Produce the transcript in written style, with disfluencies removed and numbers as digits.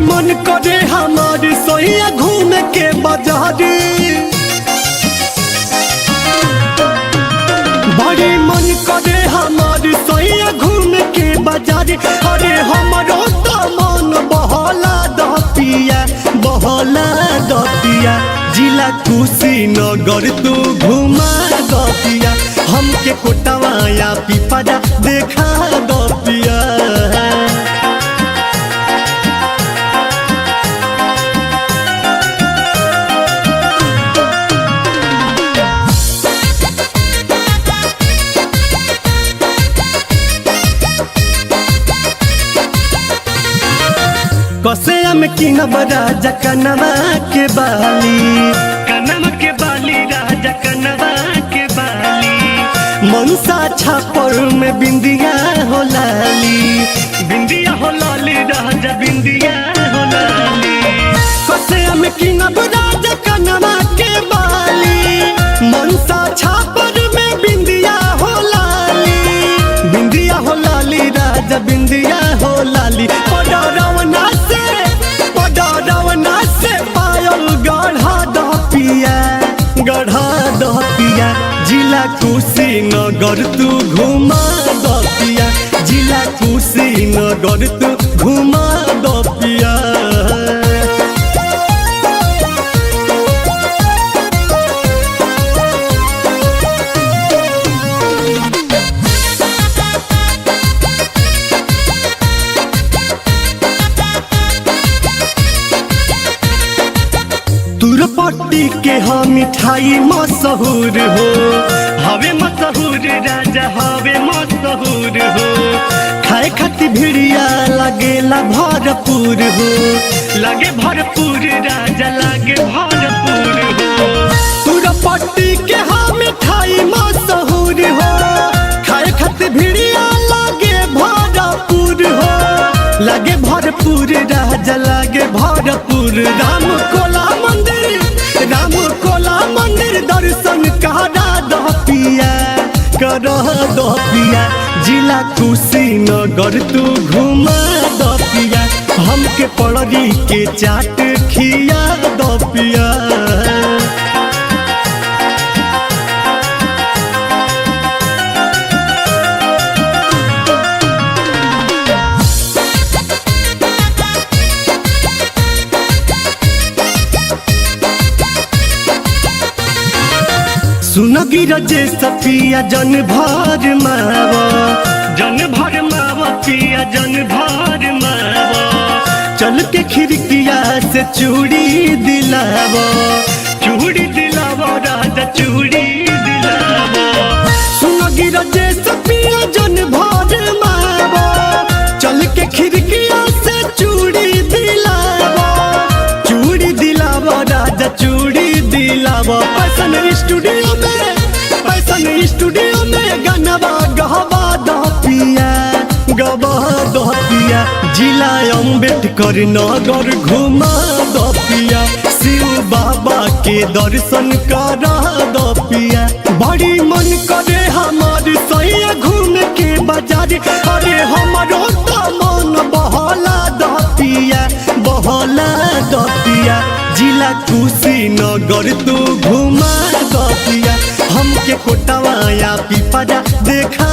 मन करे हमारी सोइया घूम के बाजारी, बड़ी मन करे हमारी सोइया घूम के बाजारी। अरे हमारो तो मन बहला दपिया, बहला दपिया, जिला कुशीनगर तू घुमा दपिया, हमके कोटवाया पिपरा देखा दपिया। कसेया में किनब राजा कनवा के बाली, कनवा के बाली राजा कनवा के बाली। मनसा छापर में बिंदिया हो लाली, बिंदिया हो लाली राजा बिंदिया हो लाली। कसेया में किनब राजा कनवा के बाली, मनसा छापर में बिंदिया हो लाली, बिंदिया हो लाली राजा बिंदिया हो लाली। गढ़ा दपिया, जिला कुशीनगर तू घुमा दपिया, जिला कुशीनगर तू घुमा दपिया। तुरपट्टी के हाँ मिठाई मशहूर हो, हवे मशहूर राजा हवे मशहूर हो। खाए खाती भिड़िया लगेला भरपूर हो, लगे भरपूर राजा लगे भरपूर हो। तुरपट्टी के हाँ मिठाई मशहूर हो, खाए खाती भिड़िया लगे भरपूर हो, लगे भरपूर राजा लगे भरपूर। राम कोला मंदिर, राम कोला मंदिर दर्शन करा दपिया, करा दपिया, जिला कुशीनगर तू घुमा दपिया, हमके पड़री के चाट खिया दपिया। सुनगी रजे सफिया जन भर मावा, जन भर मावा पिया जन भर मावा। चल के खिड़किया से चूड़ी दिलावा, चूड़ी दिलावा राजा चूड़ी दिलावा। सुनगी रजे सफिया जन भर मावा, चल के खिड़किया से चूड़ी दिलावा, चूड़ी दिलावा राजा चूड़ी दिलावा। पैसन स्टूडियो में, पैसन स्टूडियो में गनवा गहवा दपिया, गवा दपिया, जिला अम्बेडकर नगर घुमा दपिया, शिव बाबा के दर्शन करा दपिया। बड़ी मन करे हमारी सैया घूम के बाजारी। अरे हमारो तो मन बहला दपिया, बहला दपिया, जिला कुशीनगर तू घुमा दपिया, हमके कोटवाया पिपरा देखा